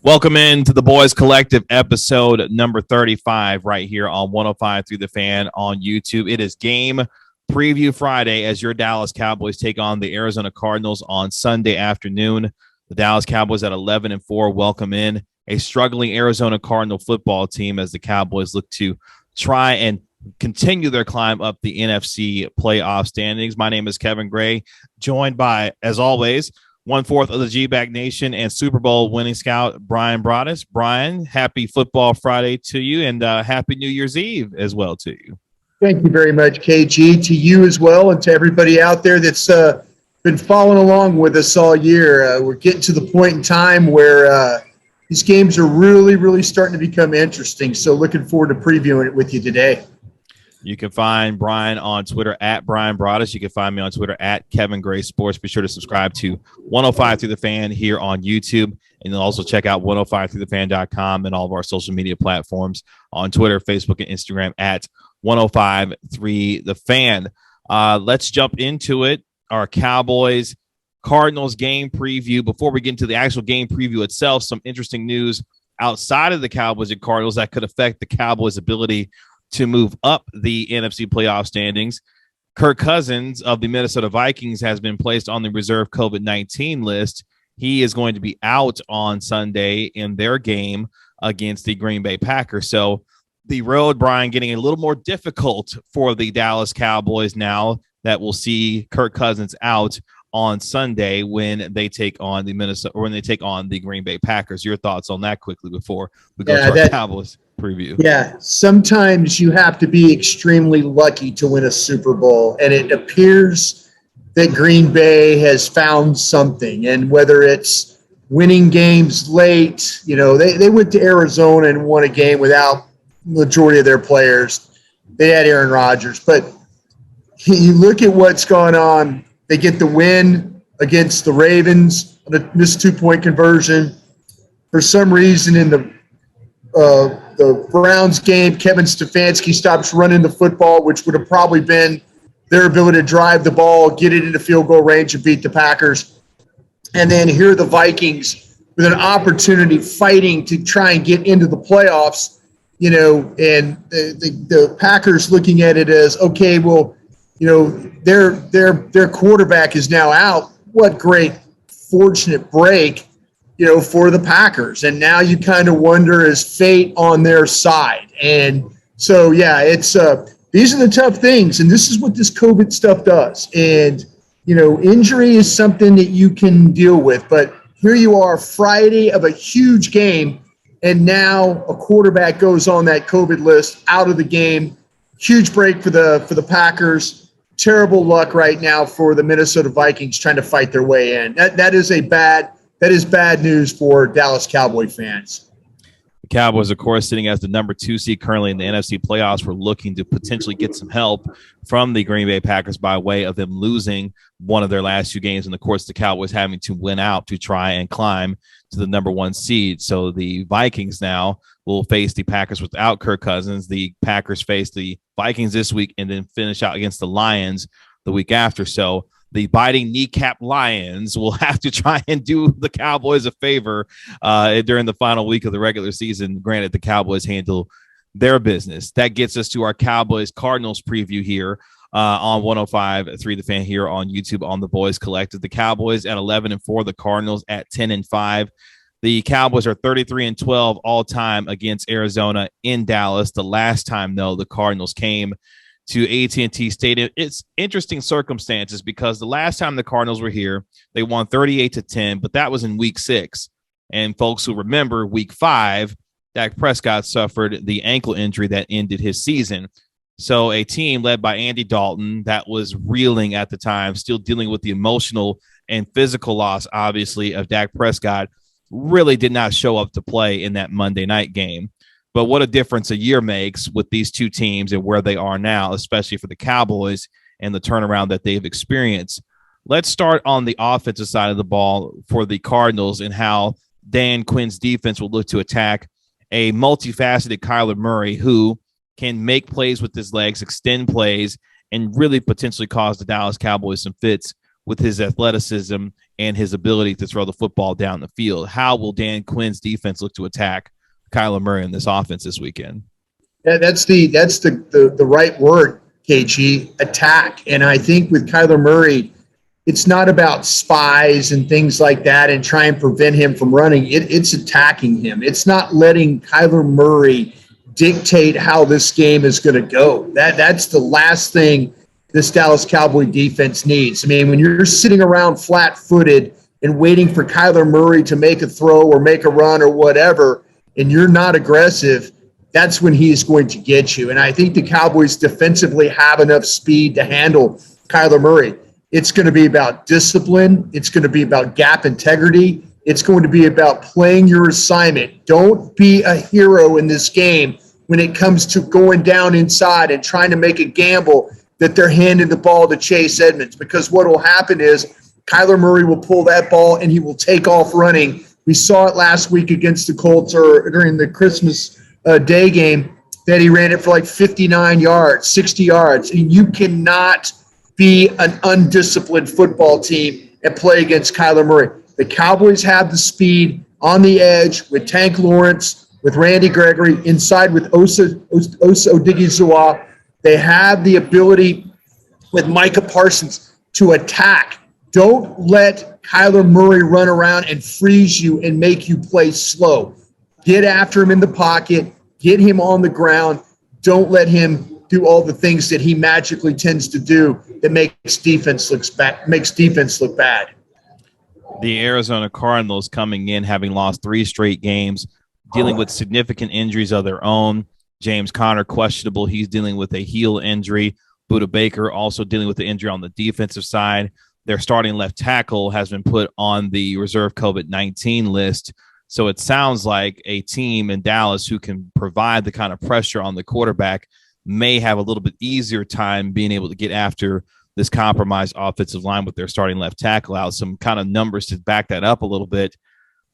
Welcome into the Boys Collective episode number 35 right here on 105 Through the Fan on YouTube. It is Game Preview Friday as your Dallas Cowboys take on the Arizona Cardinals on Sunday afternoon. The Dallas Cowboys at 11-4 welcome in a struggling Arizona Cardinal football team as the Cowboys look to try and continue their climb up the NFC playoff standings. My name is Kevin Gray, joined by, as always, 1/4 of the G-Back Nation and Super Bowl winning scout, Bryan Broaddus. Bryan, happy Football Friday to you, and happy New Year's Eve as well to you. Thank you very much, KG, to you as well, and to everybody out there that's been following along with us all year. We're getting to the point in time where these games are really starting to become interesting, so looking forward to previewing it with you today. You can find Bryan on Twitter at Bryan Broaddus. You can find me on Twitter at Kevin Gray Sports. Be sure to subscribe to 105 Through the Fan here on YouTube. And you'll also check out 105throughthefan.com and all of our social media platforms on Twitter, Facebook, and Instagram at 105 Through the Fan. Let's jump into it. Our Cowboys Cardinals game preview. Before we get into the actual game preview itself, some interesting news outside of the Cowboys and Cardinals that could affect the Cowboys' ability to move up the NFC playoff standings. Kirk Cousins of the Minnesota Vikings has been placed on the reserve COVID-19 list. He is going to be out on Sunday in their game against the Green Bay Packers. So the road, Bryan, getting a little more difficult for the Dallas Cowboys now that we'll see Kirk Cousins out on Sunday when they take on the Green Bay Packers. Your thoughts on that quickly before we go to our Cowboys preview. Yeah, sometimes you have to be extremely lucky to win a Super Bowl, and it appears that Green Bay has found something. And whether it's winning games late, they went to Arizona and won a game without the majority of their players. They had Aaron Rodgers, but you look at what's gone on. They get the win against the Ravens on a missed 2-point conversion. For some reason in the Browns game, Kevin Stefanski stops running the football, which would have probably been their ability to drive the ball, get it into field goal range, and beat the Packers. And then here are the Vikings with an opportunity fighting to try and get into the playoffs, and the Packers looking at it as, okay, well, their quarterback is now out. What great fortunate break, for the Packers. And now you kind of wonder, is fate on their side? And so, yeah, it's these are the tough things. And this is what this COVID stuff does. And, injury is something that you can deal with. But here you are, Friday of a huge game, and now a quarterback goes on that COVID list, out of the game. Huge break for the Packers. Terrible luck right now for the Minnesota Vikings trying to fight their way in. That is bad news for Dallas Cowboy fans. The Cowboys, of course, sitting as the number 2 seed currently in the NFC playoffs, were looking to potentially get some help from the Green Bay Packers by way of them losing one of their last 2 games. And, of course, the Cowboys having to win out to try and climb to the number 1 seed. So the Vikings now will face the Packers without Kirk Cousins. The Packers face the Vikings this week and then finish out against the Lions the week after. So the biting kneecap Lions will have to try and do the Cowboys a favor during the final week of the regular season. Granted, the Cowboys handle their business. That gets us to our Cowboys Cardinals preview here on 105 Through the Fan here on YouTube on the Boys Collective. The Cowboys at 11-4, the Cardinals at 10-5. The Cowboys are 33-12 all time against Arizona in Dallas. The last time, though, the Cardinals came to AT&T Stadium. It's interesting circumstances because the last time the Cardinals were here, they won 38-10, but that was in week 6. And folks who remember week 5, Dak Prescott suffered the ankle injury that ended his season. So a team led by Andy Dalton that was reeling at the time, still dealing with the emotional and physical loss, obviously, of Dak Prescott, really did not show up to play in that Monday night game. But what a difference a year makes with these two teams and where they are now, especially for the Cowboys and the turnaround that they've experienced. Let's start on the offensive side of the ball for the Cardinals and how Dan Quinn's defense will look to attack a multifaceted Kyler Murray who can make plays with his legs, extend plays, and really potentially cause the Dallas Cowboys some fits with his athleticism and his ability to throw the football down the field. How will Dan Quinn's defense look to attack Kyler Murray in this offense this weekend? Yeah, that's the right word, KG, attack. And I think with Kyler Murray, it's not about spies and things like that and try and prevent him from running. It's attacking him. It's not letting Kyler Murray dictate how this game is going to go. That's the last thing this Dallas Cowboy defense needs. I mean, when you're sitting around flat-footed and waiting for Kyler Murray to make a throw or make a run or whatever, and you're not aggressive, that's when he's going to get you. And I think the Cowboys defensively have enough speed to handle Kyler Murray. It's going to be about discipline. It's going to be about gap integrity. It's going to be about playing your assignment. Don't be a hero in this game when it comes to going down inside and trying to make a gamble that they're handing the ball to Chase Edmonds, because what will happen is Kyler Murray will pull that ball and he will take off running. We saw it last week against the Colts or during the Christmas Day game that he ran it for like 59 yards, 60 yards. And you cannot be an undisciplined football team and play against Kyler Murray. The Cowboys have the speed on the edge with Tank Lawrence, with Randy Gregory, inside with Osa Odighizuwa. They have the ability with Micah Parsons to attack. Don't let Kyler Murray run around and freeze you and make you play slow. Get after him in the pocket. Get him on the ground. Don't let him do all the things that he magically tends to do that makes defense look bad. The Arizona Cardinals coming in having lost 3 straight games, dealing with significant injuries of their own. James Conner questionable. He's dealing with a heel injury. Budda Baker also dealing with the injury on the defensive side. Their starting left tackle has been put on the reserve COVID-19 list. So it sounds like a team in Dallas who can provide the kind of pressure on the quarterback may have a little bit easier time being able to get after this compromised offensive line with their starting left tackle out. Some kind of numbers to back that up a little bit.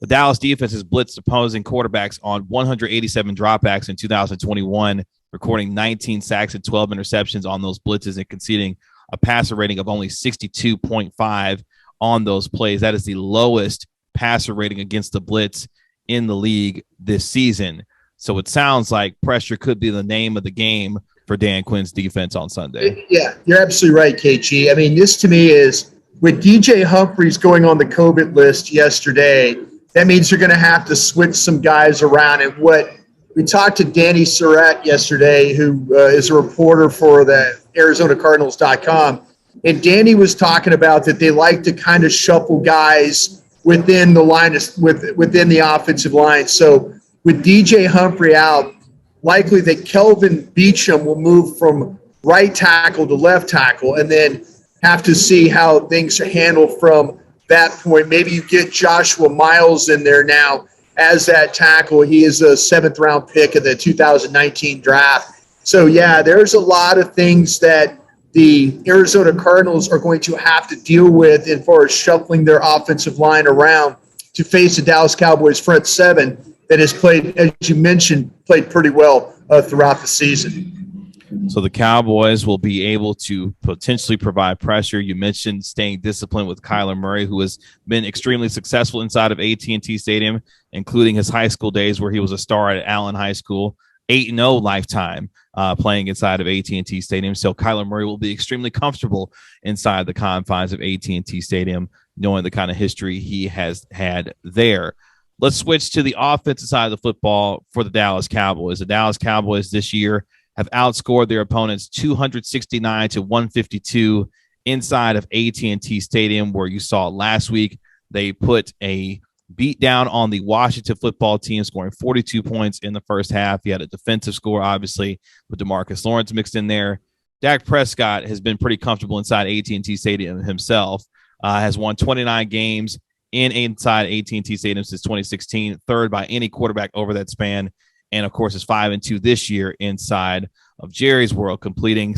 The Dallas defense has blitzed opposing quarterbacks on 187 dropbacks in 2021, recording 19 sacks and 12 interceptions on those blitzes and conceding a passer rating of only 62.5 on those plays. That is the lowest passer rating against the blitz in the league this season. So it sounds like pressure could be the name of the game for Dan Quinn's defense on Sunday. Yeah, you're absolutely right, KG. I mean, this to me is with DJ Humphries going on the COVID list yesterday, that means you're going to have to switch some guys around. And what we talked to Danny Surratt yesterday, who is a reporter for the ArizonaCardinals.com, and Danny was talking about that they like to kind of shuffle guys within the line within the offensive line. So with DJ Humphrey out, likely that Kelvin Beachum will move from right tackle to left tackle, and then have to see how things are handled from that point. Maybe you get Joshua Miles in there now as that tackle. He is a 7th-round pick of the 2019 draft. So, yeah, there's a lot of things that the Arizona Cardinals are going to have to deal with as far as shuffling their offensive line around to face the Dallas Cowboys front seven that has played, as you mentioned, played pretty well throughout the season. So the Cowboys will be able to potentially provide pressure. You mentioned staying disciplined with Kyler Murray, who has been extremely successful inside of AT&T Stadium, including his high school days where he was a star at Allen High School, 8-0 lifetime playing inside of AT&T Stadium. So Kyler Murray will be extremely comfortable inside the confines of AT&T Stadium, knowing the kind of history he has had there. Let's switch to the offensive side of the football for the Dallas Cowboys. The Dallas Cowboys this year have outscored their opponents 269-152 inside of AT&T Stadium, where you saw last week they put a beat down on the Washington football team, scoring 42 points in the first half. You had a defensive score, obviously, with DeMarcus Lawrence mixed in there. Dak Prescott has been pretty comfortable inside AT&T Stadium himself, has won 29 games inside AT&T Stadium since 2016, third by any quarterback over that span. And, of course, is 5-2 this year inside of Jerry's world, completing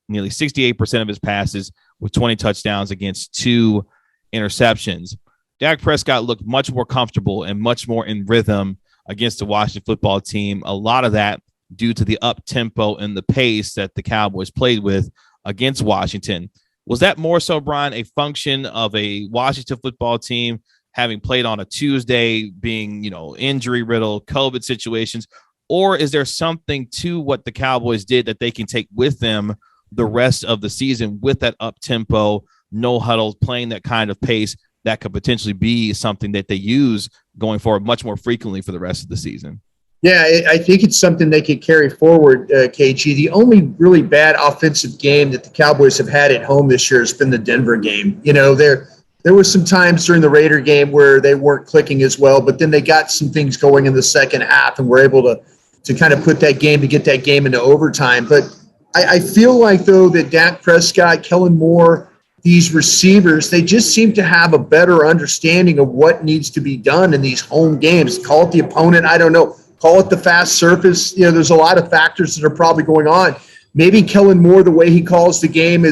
nearly 68% of his passes with 20 touchdowns against 2 interceptions. Dak Prescott looked much more comfortable and much more in rhythm against the Washington football team. A lot of that due to the up-tempo and the pace that the Cowboys played with against Washington. Was that more so, Brian, a function of a Washington football team having played on a Tuesday, being, injury riddled, COVID situations, or is there something to what the Cowboys did that they can take with them the rest of the season with that up tempo, no huddle, playing that kind of pace that could potentially be something that they use going forward much more frequently for the rest of the season? Yeah, I think it's something they could carry forward, KG. The only really bad offensive game that the Cowboys have had at home this year has been the Denver game. There was some times during the Raider game where they weren't clicking as well, but then they got some things going in the second half and were able to kind of put that game, to get that game into overtime. But I feel like, though, that Dak Prescott, Kellen Moore, these receivers, they just seem to have a better understanding of what needs to be done in these home games. Call it the opponent, I don't know. Call it the fast surface. There's a lot of factors that are probably going on. Maybe Kellen Moore, the way he calls the game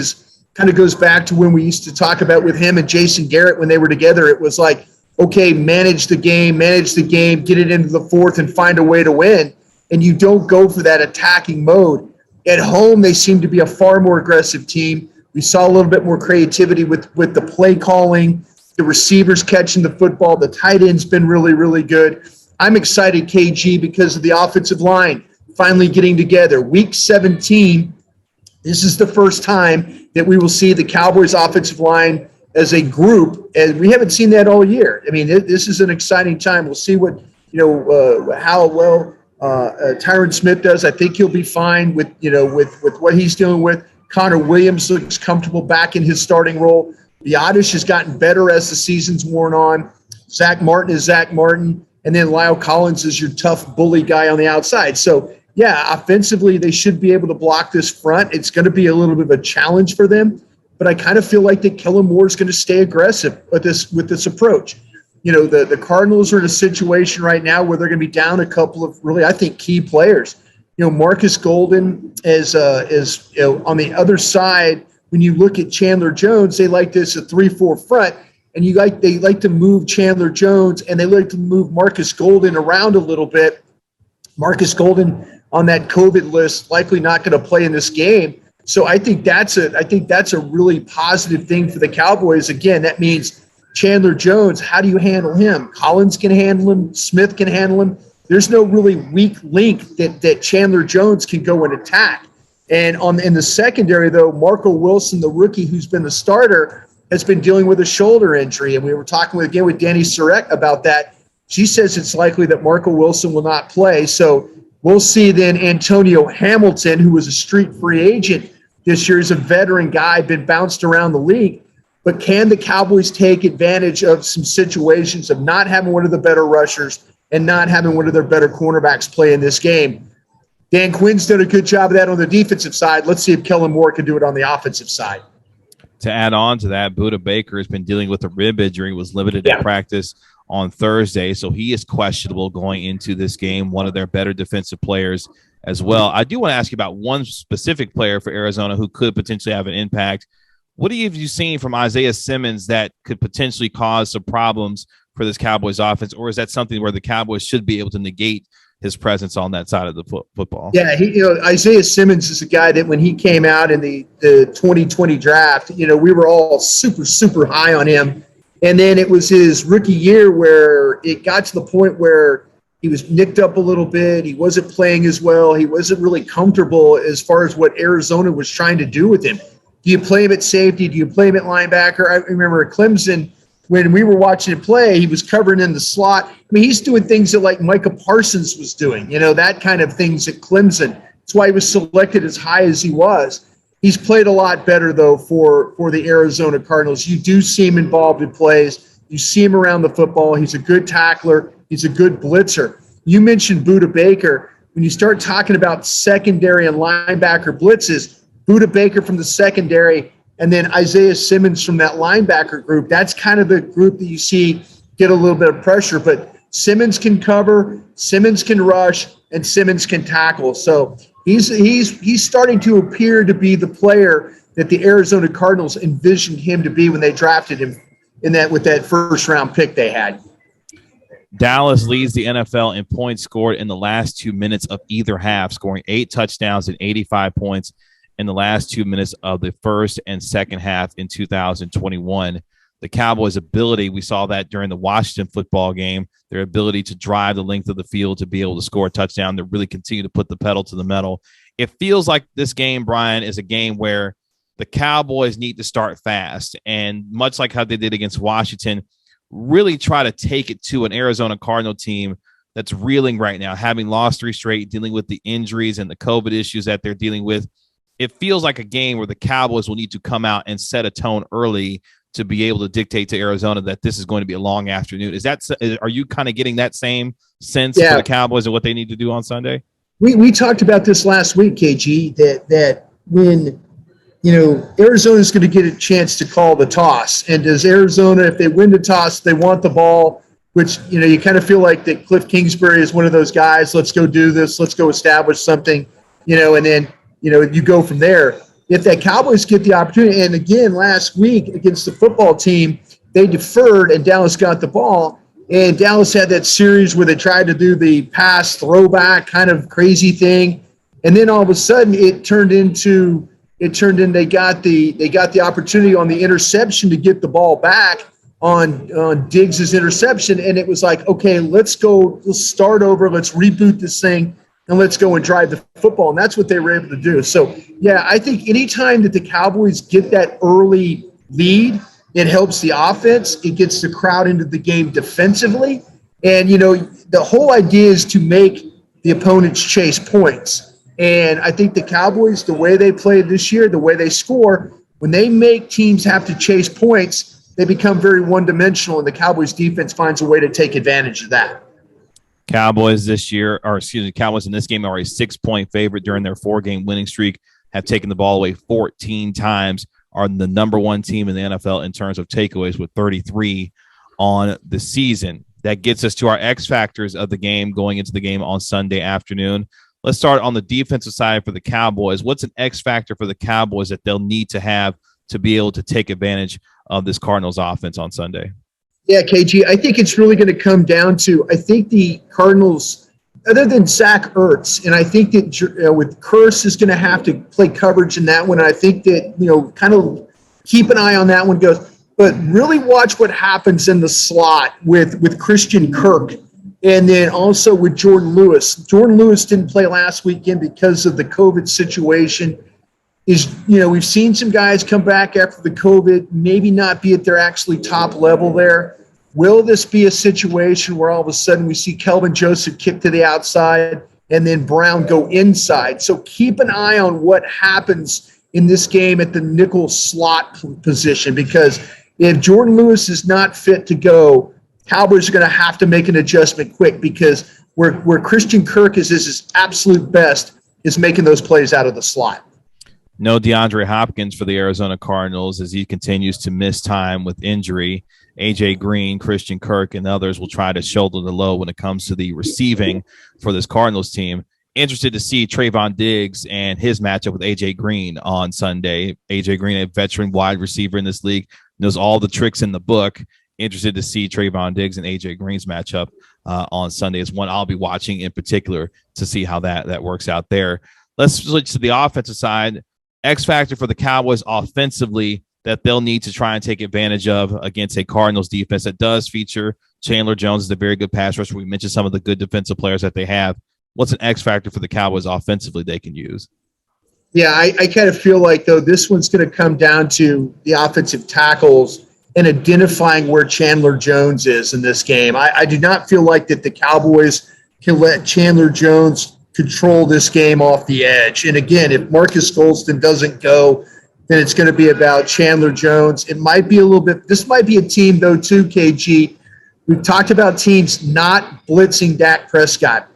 kind of goes back to when we used to talk about with him and Jason Garrett when they were together. It was like, okay, manage the game, get it into the fourth and find a way to win. And you don't go for that attacking mode. At home, they seem to be a far more aggressive team. We saw a little bit more creativity with the play calling, the receivers catching the football. The tight end's been really, really good. I'm excited, KG, because of the offensive line finally getting together. Week 17, this is the first time that we will see the Cowboys offensive line as a group, and we haven't seen that all year. I mean, this is an exciting time. We'll see what, how well Tyron Smith does. I think he'll be fine with what he's dealing with. Connor Williams looks comfortable back in his starting role. Broaddus has gotten better as the season's worn on. Zach Martin is Zach Martin. And then Lyle Collins is your tough bully guy on the outside. So, yeah, offensively, they should be able to block this front. It's going to be a little bit of a challenge for them. But I kind of feel like that Kellen Moore is going to stay aggressive with this approach. The Cardinals are in a situation right now where they're going to be down a couple of really, I think, key players. Marcus Golden is on the other side. When you look at Chandler Jones, they like this a 3-4 front. And they like to move Chandler Jones, and they like to move Marcus Golden around a little bit. Marcus Golden on that COVID list, likely not going to play in this game. So I think that's a really positive thing for the Cowboys. Again, that means Chandler Jones, how do you handle him? Collins can handle him. Smith can handle him. There's no really weak link that Chandler Jones can go and attack. And in the secondary, though, Marco Wilson, the rookie who's been the starter, has been dealing with a shoulder injury. And we were talking with Danny Surratt about that. She says it's likely that Marco Wilson will not play. So we'll see then Antonio Hamilton, who was a street free agent this year, is a veteran guy, been bounced around the league. But can the Cowboys take advantage of some situations of not having one of the better rushers and not having one of their better cornerbacks play in this game? Dan Quinn's done a good job of that on the defensive side. Let's see if Kellen Moore can do it on the offensive side. To add on to that, Budda Baker has been dealing with a rib injury, was limited in practice on Thursday, so he is questionable going into this game, one of their better defensive players as well. I do want to ask you about one specific player for Arizona who could potentially have an impact. What have you seen from Isaiah Simmons that could potentially cause some problems for this Cowboys offense, or is that something where the Cowboys should be able to negate his presence on that side of the football? Yeah, Isaiah Simmons is a guy that when he came out in the 2020 draft, we were all super, super high on him. And then it was his rookie year where it got to the point where he was nicked up a little bit. He wasn't playing as well. He wasn't really comfortable as far as what Arizona was trying to do with him. Do you play him at safety? Do you play him at linebacker? I remember at Clemson, when we were watching him play, he was covering in the slot. I mean, he's doing things that like Micah Parsons was doing, that kind of things at Clemson. That's why he was selected as high as he was. He's played a lot better, though, for the Arizona Cardinals. You do see him involved in plays. You see him around the football. He's a good tackler. He's a good blitzer. You mentioned Budda Baker. When you start talking about secondary and linebacker blitzes, Budda Baker from the secondary and then Isaiah Simmons from that linebacker group, that's kind of the group that you see get a little bit of pressure. But Simmons can cover, Simmons can rush, and Simmons can tackle. So he's starting to appear to be the player that the Arizona Cardinals envisioned him to be when they drafted him with that first-round pick they had. Dallas leads the NFL in points scored in the last 2 minutes of either half, scoring 8 touchdowns and 85 points. in the last 2 minutes of the first and second half in 2021. The Cowboys' ability, we saw that during the Washington football game, their ability to drive the length of the field to be able to score a touchdown, to really continue to put the pedal to the metal. It feels like this game, Bryan, is a game where the Cowboys need to start fast. And much like how they did against Washington, really try to take it to an Arizona Cardinal team that's reeling right now, having lost 3 straight, dealing with the injuries and the COVID issues that they're dealing with. It feels like a game where the Cowboys will need to come out and set a tone early to be able to dictate to Arizona that this is going to be a long afternoon. Are you kind of getting that same sense for the Cowboys and what they need to do on Sunday? We talked about this last week, KG, that when, Arizona is going to get a chance to call the toss. And does Arizona, if they win the toss, they want the ball, which, you kind of feel like that Cliff Kingsbury is one of those guys, let's go do this, let's go establish something, and then, you go from there. If that Cowboys get the opportunity, and again, last week against the football team, they deferred and Dallas got the ball. And Dallas had that series where they tried to do the pass throwback kind of crazy thing. And then all of a sudden they got the opportunity on the interception to get the ball back on Diggs' interception. And it was like, okay, let's start over. Let's reboot this thing and let's go and drive the football. And that's what they were able to do. So, yeah, I think anytime that the Cowboys get that early lead, it helps the offense. It gets the crowd into the game defensively. And, the whole idea is to make the opponents chase points. And I think the Cowboys, the way they played this year, the way they score, when they make teams have to chase points, they become very one-dimensional, and the Cowboys defense finds a way to take advantage of that. Cowboys in this game are a 6-point favorite during their 4-game winning streak, have taken the ball away 14 times, are the number 1 team in the NFL in terms of takeaways with 33 on the season. That gets us to our X factors of the game going into the game on Sunday afternoon. Let's start on the defensive side for the Cowboys. What's an X factor for the Cowboys that they'll need to have to be able to take advantage of this Cardinals offense on Sunday? Yeah, KG, I think it's really going to come down to, I think the Cardinals, other than Zach Ertz, and I think that with Curse is going to have to play coverage in that one. And I think that, kind of keep an eye on that one but really watch what happens in the slot with Christian Kirk and then also with Jordan Lewis. Jordan Lewis didn't play last weekend because of the COVID situation. We've seen some guys come back after the COVID, maybe not be at their actually top level there. Will this be a situation where all of a sudden we see Kelvin Joseph kick to the outside and then Brown go inside? So keep an eye on what happens in this game at the nickel slot position, because if Jordan Lewis is not fit to go, Cowboys are going to have to make an adjustment quick, because where Christian Kirk is his absolute best is making those plays out of the slot. No DeAndre Hopkins for the Arizona Cardinals as he continues to miss time with injury. A.J. Green, Christian Kirk, and others will try to shoulder the load when it comes to the receiving for this Cardinals team. Interested to see Trayvon Diggs and his matchup with A.J. Green on Sunday. A.J. Green, a veteran wide receiver in this league, knows all the tricks in the book. Interested to see Trayvon Diggs and A.J. Green's matchup on Sunday is one I'll be watching in particular to see how that works out there. Let's switch to the offensive side. X factor for the Cowboys offensively that they'll need to try and take advantage of against a Cardinals defense that does feature Chandler Jones as a very good pass rusher. We mentioned some of the good defensive players that they have. What's an X factor for the Cowboys offensively they can use? Yeah, I kind of feel like, though, this one's going to come down to the offensive tackles and identifying where Chandler Jones is in this game. I do not feel like that the Cowboys can let Chandler Jones control this game off the edge. And again, if Marcus Golston doesn't go, then it's going to be about Chandler Jones. It might be a little bit – this might be a team, though, too, KG. We've talked about teams not blitzing Dak Prescott.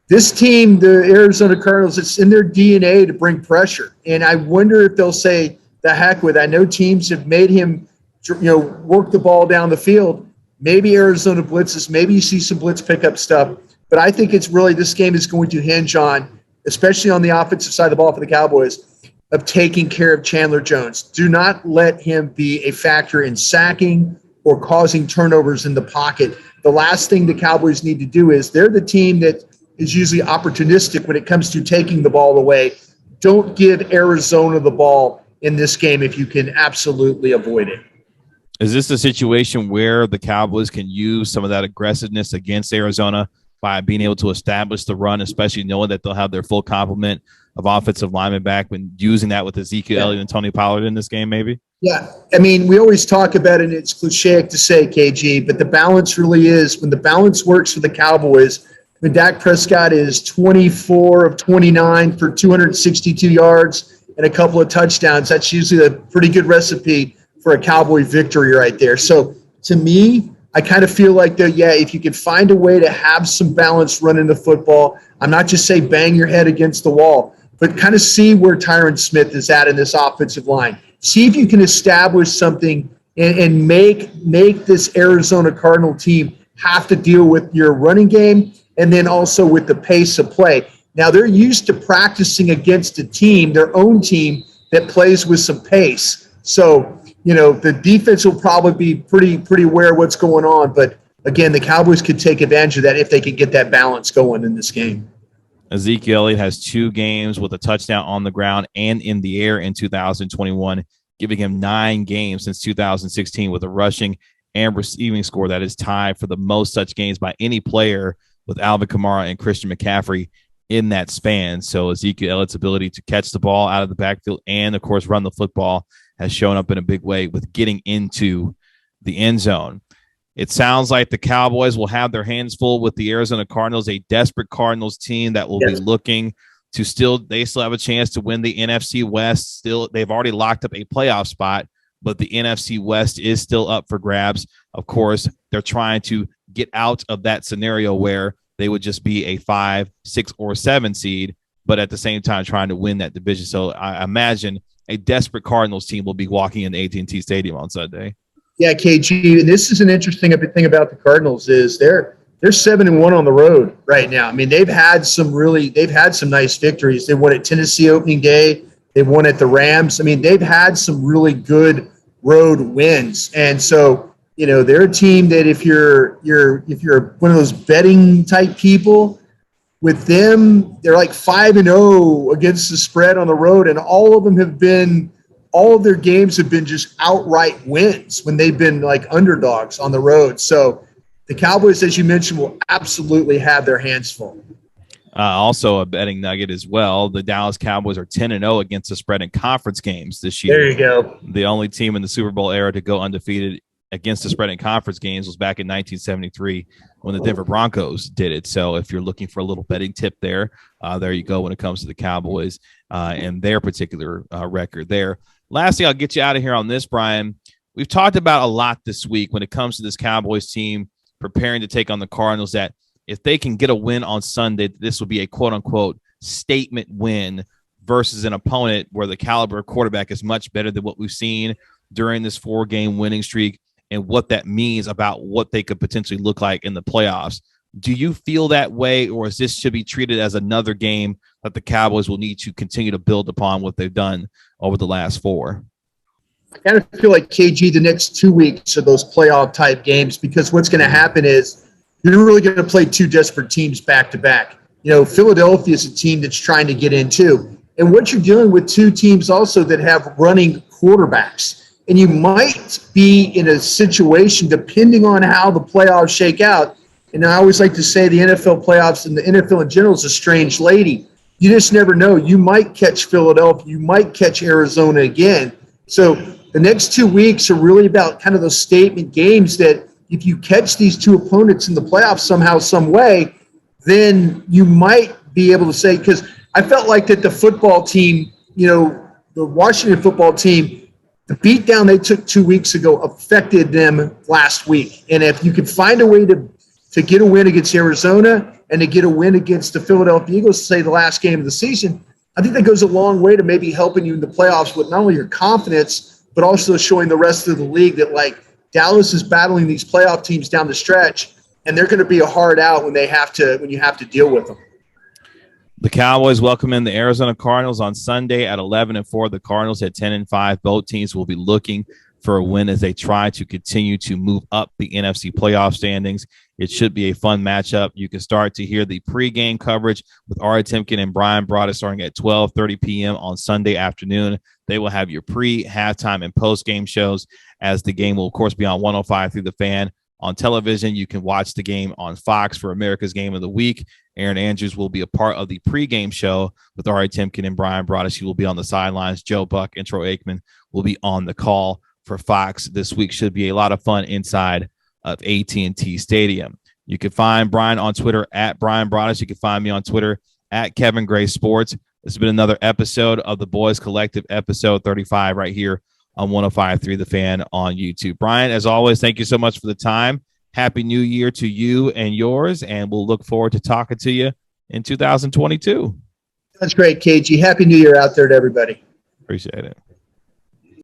This team, the Arizona Cardinals, it's in their DNA to bring pressure. And I wonder if they'll say, the heck with it. I know teams have made him, work the ball down the field. Maybe Arizona blitzes. Maybe you see some blitz pickup stuff. But I think it's really, this game is going to hinge on, especially on the offensive side of the ball for the Cowboys, of taking care of Chandler Jones. Do not let him be a factor in sacking or causing turnovers in the pocket. The last thing the Cowboys need to do is, they're the team that is usually opportunistic when it comes to taking the ball away. don't give Arizona the ball in this game if you can absolutely avoid it. Is this a situation where the Cowboys can use some of that aggressiveness against Arizona by being able to establish the run, especially knowing that they'll have their full complement of offensive linemen back, when using that with Ezekiel Elliott and Tony Pollard in this game, maybe? Yeah. I mean, we always talk about it, and it's cliche to say, KG, but the balance really is when the balance works for the Cowboys. When Dak Prescott is 24 of 29 for 262 yards and a couple of touchdowns, that's usually a pretty good recipe for a Cowboy victory right there. So to me, I kind of feel like if you could find a way to have some balance running the football, I'm not just saying bang your head against the wall, but kind of see where Tyron Smith is at in this offensive line. See if you can establish something and make this Arizona Cardinal team have to deal with your running game and then also with the pace of play. Now, they're used to practicing against a team, their own team, that plays with some pace. So, the defense will probably be pretty aware of what's going on. But, again, the Cowboys could take advantage of that if they could get that balance going in this game. Ezekiel Elliott has 2 games with a touchdown on the ground and in the air in 2021, giving him 9 games since 2016 with a rushing and receiving score that is tied for the most such games by any player, with Alvin Kamara and Christian McCaffrey in that span. So Ezekiel Elliott's ability to catch the ball out of the backfield and, of course, run the football has shown up in a big way with getting into the end zone. It sounds like the Cowboys will have their hands full with the Arizona Cardinals, a desperate Cardinals team that will be looking to they still have a chance to win the NFC West. They've already locked up a playoff spot, but the NFC West is still up for grabs. Of course, they're trying to get out of that scenario where they would just be a 5, 6, or 7 seed, but at the same time trying to win that division. So I imagine a desperate Cardinals team will be walking in AT&T Stadium on Sunday. Yeah, KG, and this is an interesting thing about the Cardinals is they're 7-1 on the road right now. I mean, they've had some nice victories. They won at Tennessee opening day. They won at the Rams. I mean, they've had some really good road wins, and so they're a team that if you're one of those betting type people, with them, they're like 5-0 against the spread on the road, and all of their games have been just outright wins when they've been like underdogs on the road. So the Cowboys, as you mentioned, will absolutely have their hands full. Also a betting nugget as well. The Dallas Cowboys are 10-0 against the spread in conference games this year. There you go. The only team in the Super Bowl era to go undefeated against the spread in conference games was back in 1973 when the Denver Broncos did it. So if you're looking for a little betting tip there you go when it comes to the Cowboys and their particular record there. Last thing, I'll get you out of here on this, Bryan. We've talked about a lot this week when it comes to this Cowboys team preparing to take on the Cardinals, that if they can get a win on Sunday, this will be a quote-unquote statement win versus an opponent where the caliber of quarterback is much better than what we've seen during this 4-game winning streak and what that means about what they could potentially look like in the playoffs. Do you feel that way, or is this should be treated as another game that the Cowboys will need to continue to build upon what they've done over the last 4? I kind of feel like, KG, the next 2 weeks are those playoff type games, because what's going to happen is you're really going to play 2 desperate teams back to back. Philadelphia is a team that's trying to get in too. And what you're dealing with 2 teams also that have running quarterbacks. And you might be in a situation, depending on how the playoffs shake out. And I always like to say the NFL playoffs and the NFL in general is a strange lady. You just never know. You might catch Philadelphia. You might catch Arizona again. So the next 2 weeks are really about kind of those statement games that if you catch these 2 opponents in the playoffs somehow, some way, then you might be able to say, because I felt like that the football team, the Washington football team, the beatdown they took 2 weeks ago affected them last week. And if you could find a way to get a win against Arizona and to get a win against the Philadelphia Eagles, say the last game of the season, I think that goes a long way to maybe helping you in the playoffs with not only your confidence, but also showing the rest of the league that, like, Dallas is battling these playoff teams down the stretch, and they're going to be a hard out when you have to deal with them. The Cowboys welcome in the Arizona Cardinals on Sunday at 11-4. The Cardinals at 10-5. Both teams will be looking for a win as they try to continue to move up the NFC playoff standings. It should be a fun matchup. You can start to hear the pregame coverage with Ari Timken and Bryan Broaddus starting at 12:30 p.m. on Sunday afternoon. They will have your pre, halftime, and post-game shows, as the game will, of course, be on 105 through the Fan. On television, you can watch the game on Fox for America's Game of the Week. Aaron Andrews will be a part of the pregame show with Ari Timken and Bryan Broaddus. He will be on the sidelines. Joe Buck and Troy Aikman will be on the call for Fox. This week should be a lot of fun inside of AT&T Stadium. You can find Bryan on Twitter at Bryan Broaddus. You can find me on Twitter at Kevin Gray Sports. This has been another episode of the Boys Collective, episode 35, right here on 105.3 The Fan on YouTube. Bryan, as always, thank you so much for the time. Happy New Year to you and yours, and we'll look forward to talking to you in 2022. That's great, KG. Happy New Year out there to everybody. Appreciate it.